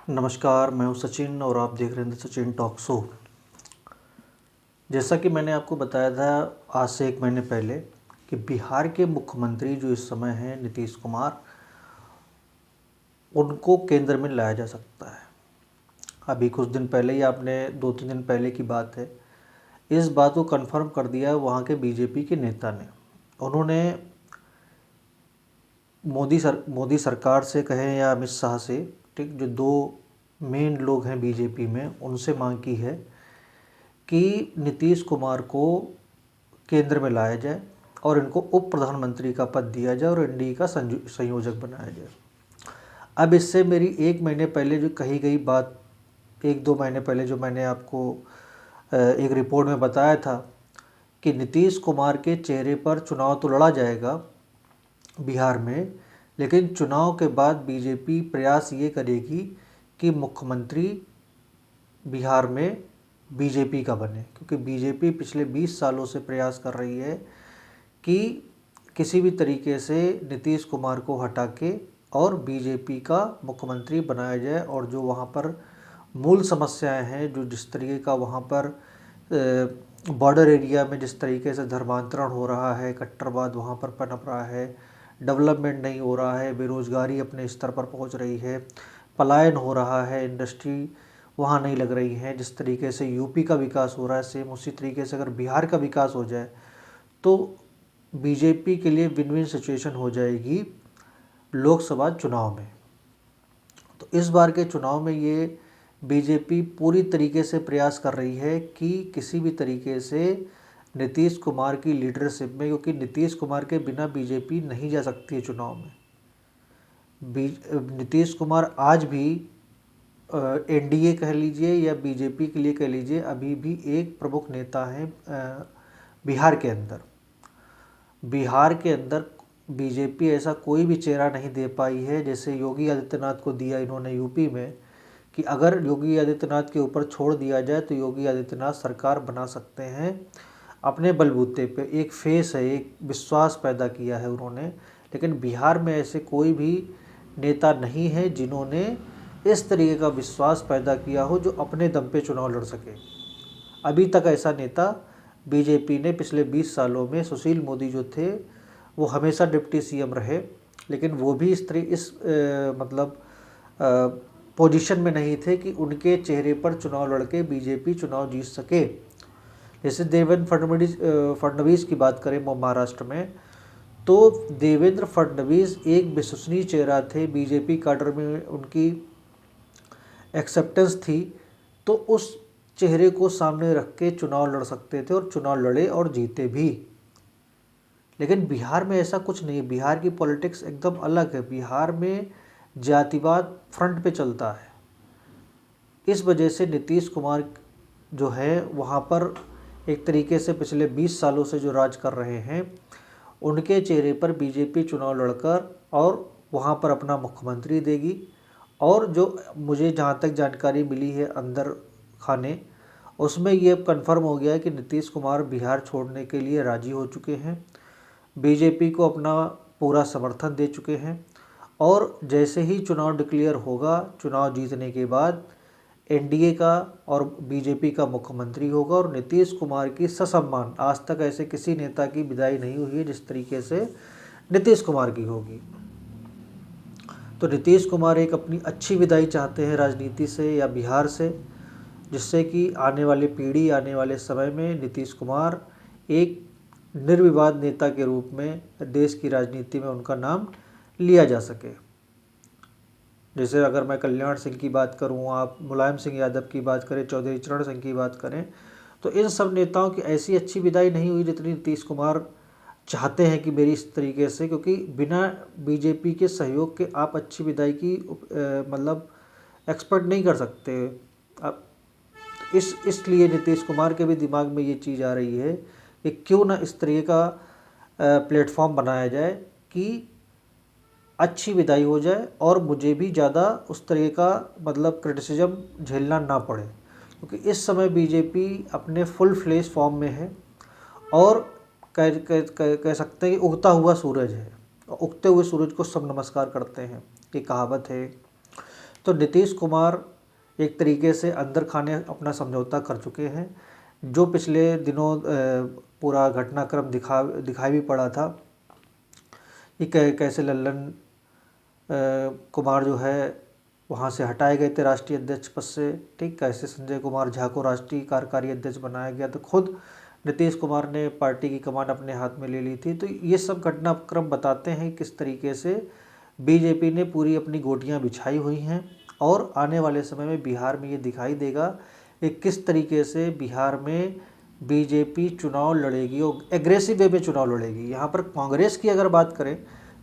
नमस्कार, मैं हूं सचिन और आप देख रहे हैं सचिन टॉक शो। जैसा कि मैंने आपको बताया था आज से 1 महीने पहले कि बिहार के मुख्यमंत्री जो इस समय हैं नीतीश कुमार, उनको केंद्र में लाया जा सकता है। अभी कुछ दिन पहले ही, आपने 2-3 दिन पहले की बात है, इस बात को कन्फर्म कर दिया है वहाँ के बीजेपी के नेता ने। उन्होंने मोदी सरकार से कहें या अमित शाह से, ठीक, जो 2 मेन लोग हैं बीजेपी में, उनसे मांग की है कि नीतीश कुमार को केंद्र में लाया जाए और इनको उप प्रधानमंत्री का पद दिया जाए और एनडीए का संयोजक बनाया जाए। अब इससे मेरी 1 महीने पहले जो कही गई बात, 1-2 महीने पहले जो मैंने आपको एक रिपोर्ट में बताया था कि नीतीश कुमार के चेहरे पर चुनाव तो लड़ा जाएगा बिहार में, लेकिन चुनाव के बाद बीजेपी प्रयास ये करेगी कि मुख्यमंत्री बिहार में बीजेपी का बने, क्योंकि बीजेपी पिछले 20 सालों से प्रयास कर रही है कि किसी भी तरीके से नीतीश कुमार को हटा के और बीजेपी का मुख्यमंत्री बनाया जाए। और जो वहाँ पर मूल समस्याएं हैं, जो जिस तरीके का वहाँ पर बॉर्डर एरिया में जिस तरीके से धर्मांतरण हो रहा है, कट्टरवाद वहाँ पर पनप रहा है, डेवलपमेंट नहीं हो रहा है, बेरोज़गारी अपने स्तर पर पहुँच रही है, पलायन हो रहा है, इंडस्ट्री वहाँ नहीं लग रही है, जिस तरीके से यूपी का विकास हो रहा है, सेम उसी तरीके से अगर बिहार का विकास हो जाए तो बीजेपी के लिए विन विन सिचुएशन हो जाएगी लोकसभा चुनाव में। तो इस बार के चुनाव में ये बीजेपी पूरी तरीके से प्रयास कर रही है कि किसी भी तरीके से नीतीश कुमार की लीडरशिप में, क्योंकि नीतीश कुमार के बिना बीजेपी नहीं जा सकती है चुनाव में। नीतीश कुमार आज भी एनडीए कह लीजिए या बीजेपी के लिए कह लीजिए, अभी भी एक प्रमुख नेता हैं बिहार के अंदर। बिहार के अंदर बीजेपी ऐसा कोई भी चेहरा नहीं दे पाई है जैसे योगी आदित्यनाथ को दिया इन्होंने यूपी में, कि अगर योगी आदित्यनाथ के ऊपर छोड़ दिया जाए तो योगी आदित्यनाथ सरकार बना सकते हैं अपने बलबूते पे। एक फेस है, एक विश्वास पैदा किया है उन्होंने। लेकिन बिहार में ऐसे कोई भी नेता नहीं है जिन्होंने इस तरीके का विश्वास पैदा किया हो जो अपने दम पे चुनाव लड़ सके। अभी तक ऐसा नेता बीजेपी ने पिछले 20 सालों में, सुशील मोदी जो थे वो हमेशा डिप्टी सीएम रहे, लेकिन वो भी इस मतलब पोजीशन में नहीं थे कि उनके चेहरे पर चुनाव लड़के बीजेपी चुनाव जीत सके। जैसे देवेंद्र फडणवीस की बात करें महाराष्ट्र में, तो देवेंद्र फडणवीस एक विश्वसनीय चेहरा थे, बीजेपी काडर में उनकी एक्सेप्टेंस थी, तो उस चेहरे को सामने रख के चुनाव लड़ सकते थे और चुनाव लड़े और जीते भी। लेकिन बिहार में ऐसा कुछ नहीं है। बिहार की पॉलिटिक्स एकदम अलग है। बिहार में जातिवाद फ्रंट पे चलता है। इस वजह से नीतीश कुमार जो है वहाँ पर एक तरीके से पिछले 20 सालों से जो राज कर रहे हैं, उनके चेहरे पर बीजेपी चुनाव लड़कर और वहाँ पर अपना मुख्यमंत्री देगी। और जो मुझे जहाँ तक जानकारी मिली है अंदर खाने, उसमें ये अब कन्फर्म हो गया है कि नीतीश कुमार बिहार छोड़ने के लिए राज़ी हो चुके हैं, बीजेपी को अपना पूरा समर्थन दे चुके हैं। और जैसे ही चुनाव डिक्लेयर होगा, चुनाव जीतने के बाद एनडीए का और बीजेपी का मुख्यमंत्री होगा और नीतीश कुमार की ससम्मान, आज तक ऐसे किसी नेता की विदाई नहीं हुई है जिस तरीके से नीतीश कुमार की होगी। तो नीतीश कुमार एक अपनी अच्छी विदाई चाहते हैं राजनीति से या बिहार से, जिससे कि आने वाली पीढ़ी, आने वाले समय में नीतीश कुमार एक निर्विवाद नेता के रूप में देश की राजनीति में उनका नाम लिया जा सके। जैसे अगर मैं कल्याण सिंह की बात करूं, आप मुलायम सिंह यादव की बात करें, चौधरी चरण सिंह की बात करें, तो इन सब नेताओं की ऐसी अच्छी विदाई नहीं हुई जितनी नीतीश कुमार चाहते हैं कि मेरी इस तरीके से, क्योंकि बिना बीजेपी के सहयोग के आप अच्छी विदाई की मतलब एक्सपेक्ट नहीं कर सकते। अब इसलिए नीतीश कुमार के भी दिमाग में ये चीज़ आ रही है कि क्यों ना इस तरीके का प्लेटफॉर्म बनाया जाए कि अच्छी विदाई हो जाए और मुझे भी ज़्यादा उस तरीके का मतलब क्रिटिसिज्म झेलना ना पड़े। क्योंकि इस समय बीजेपी अपने फुल फ्लेश फॉर्म में है और कह सकते हैं कि उगता हुआ सूरज है, और उगते हुए सूरज को सब नमस्कार करते हैं, ये कहावत है। तो नीतीश कुमार एक तरीके से अंदर खाने अपना समझौता कर चुके हैं। जो पिछले दिनों पूरा घटनाक्रम दिखाई भी पड़ा था कि कैसे लल्लन कुमार जो है वहाँ से हटाए गए थे राष्ट्रीय अध्यक्ष पद से, ठीक। कैसे संजय कुमार झा को राष्ट्रीय कार्यकारी अध्यक्ष बनाया गया, तो खुद नीतीश कुमार ने पार्टी की कमान अपने हाथ में ले ली थी। तो ये सब घटनाक्रम बताते हैं किस तरीके से बीजेपी ने पूरी अपनी गोटियाँ बिछाई हुई हैं, और आने वाले समय में बिहार में ये दिखाई देगा कि किस तरीके से बिहार में बीजेपी चुनाव लड़ेगी और एग्रेसिव वे में चुनाव लड़ेगी। यहाँ पर कांग्रेस की अगर बात करें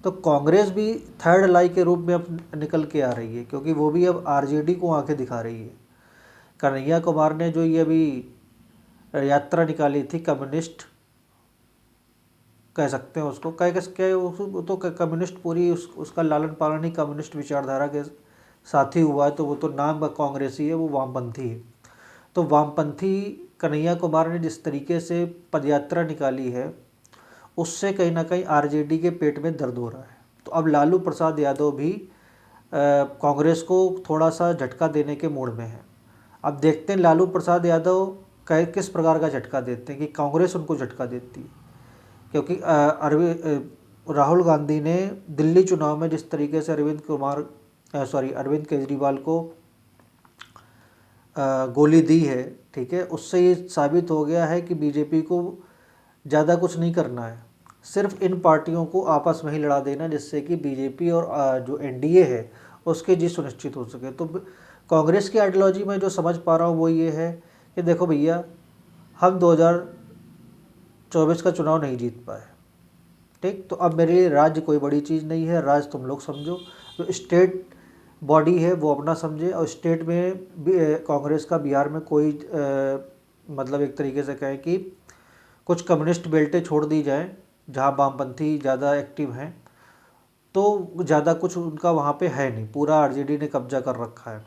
तो कांग्रेस भी थर्ड लाई के रूप में अब निकल के आ रही है, क्योंकि वो भी अब आरजेडी को आंखें दिखा रही है। कन्हैया कुमार ने जो ये अभी यात्रा निकाली थी, कम्युनिस्ट कह सकते हैं उसको, वो तो कम्युनिस्ट पूरी उसका लालन पालन ही कम्युनिस्ट विचारधारा के साथ ही हुआ है, तो वो तो नाम कांग्रेसी है, वो वामपंथी है। तो वामपंथी कन्हैया कुमार ने जिस तरीके से पदयात्रा निकाली है, उससे कहीं ना कहीं आरजेडी के पेट में दर्द हो रहा है। तो अब लालू प्रसाद यादव भी कांग्रेस को थोड़ा सा झटका देने के मूड में है। अब देखते हैं लालू प्रसाद यादव किस प्रकार का झटका देते हैं, कि कांग्रेस उनको झटका देती है। क्योंकि राहुल गांधी ने दिल्ली चुनाव में जिस तरीके से अरविंद केजरीवाल को गोली दी है, ठीक है, उससे ये साबित हो गया है कि बीजेपी को ज़्यादा कुछ नहीं करना है, सिर्फ इन पार्टियों को आपस में ही लड़ा देना, जिससे कि बीजेपी और जो एनडीए है उसके जीत सुनिश्चित हो सके। तो कांग्रेस की आइडियोलॉजी में जो समझ पा रहा हूँ वो ये है कि देखो भैया, हम 2024 का चुनाव नहीं जीत पाए, ठीक। तो अब मेरे लिए राज्य कोई बड़ी चीज़ नहीं है, राज्य तुम लोग समझो, तो स्टेट बॉडी है वो अपना समझे। और स्टेट में भी कांग्रेस का बिहार में कोई मतलब एक तरीके से कहें कि कुछ कम्युनिस्ट बेल्टें छोड़ दी जाएं जहां वामपंथी ज़्यादा एक्टिव हैं, तो ज़्यादा कुछ उनका वहां पे है नहीं, पूरा आरजेडी ने कब्जा कर रखा है।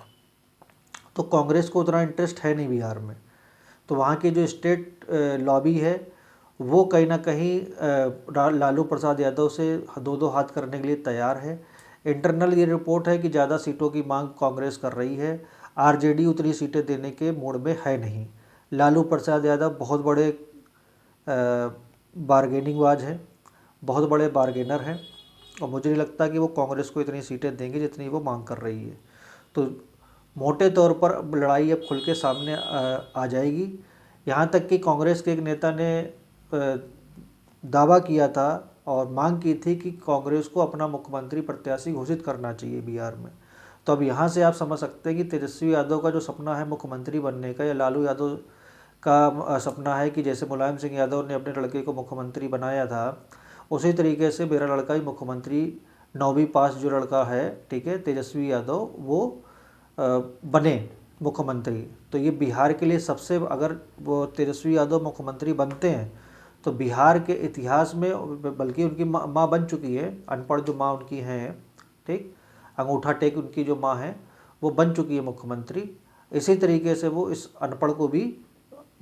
तो कांग्रेस को उतना इंटरेस्ट है नहीं बिहार में। तो वहाँ की जो स्टेट लॉबी है वो कहीं ना कहीं लालू प्रसाद यादव से दो हाथ करने के लिए तैयार है। इंटरनल ये रिपोर्ट है कि ज़्यादा सीटों की मांग कांग्रेस कर रही है, आरजेडी उतनी सीटें देने के मूड में है नहीं। लालू प्रसाद यादव बहुत बड़े बारगेनिंग बाज हैं, बहुत बड़े बारगेनर हैं, और मुझे नहीं लगता कि वो कांग्रेस को इतनी सीटें देंगे जितनी वो मांग कर रही है। तो मोटे तौर पर लड़ाई अब खुल के सामने आ जाएगी। यहाँ तक कि कांग्रेस के एक नेता ने दावा किया था और मांग की थी कि कांग्रेस को अपना मुख्यमंत्री प्रत्याशी घोषित करना चाहिए बिहार में। तो अब यहाँ से आप समझ सकते हैं कि तेजस्वी यादव का जो सपना है मुख्यमंत्री बनने का, या लालू यादव का सपना है कि जैसे मुलायम सिंह यादव ने अपने लड़के को मुख्यमंत्री बनाया था, उसी तरीके से मेरा लड़का ही मुख्यमंत्री 9वीं पास जो लड़का है, ठीक है, तेजस्वी यादव, वो बने मुख्यमंत्री। तो ये बिहार के लिए सबसे, अगर वो तेजस्वी यादव मुख्यमंत्री बनते हैं तो बिहार के इतिहास में, बल्कि उनकी माँ बन चुकी है, अनपढ़ जो माँ उनकी हैं, ठीक, अंगूठा टेक उनकी जो माँ है वो बन चुकी है मुख्यमंत्री। इसी तरीके से वो इस अनपढ़ को भी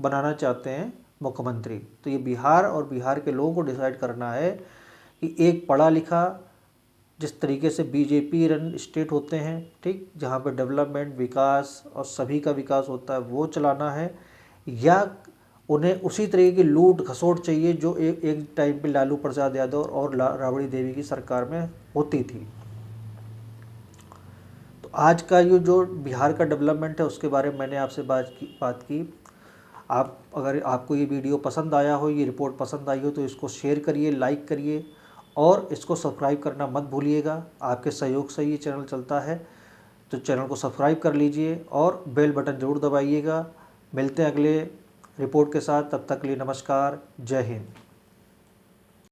बनाना चाहते हैं मुख्यमंत्री। तो ये बिहार और बिहार के लोगों को डिसाइड करना है कि एक पढ़ा लिखा, जिस तरीके से बीजेपी रन स्टेट होते हैं, ठीक, जहाँ पे डेवलपमेंट, विकास और सभी का विकास होता है, वो चलाना है, या उन्हें उसी तरीके की लूट खसोट चाहिए जो एक टाइम पे लालू प्रसाद यादव और राबड़ी देवी की सरकार में होती थी। तो आज का ये जो बिहार का डेवलपमेंट है उसके बारे में मैंने आपसे बात की। अगर आपको ये वीडियो पसंद आया हो, ये रिपोर्ट पसंद आई हो, तो इसको शेयर करिए, लाइक करिए, और इसको सब्सक्राइब करना मत भूलिएगा। आपके सहयोग से ये चैनल चलता है, तो चैनल को सब्सक्राइब कर लीजिए और बेल बटन ज़रूर दबाइएगा। मिलते हैं अगले रिपोर्ट के साथ, तब तक के लिए नमस्कार, जय हिंद।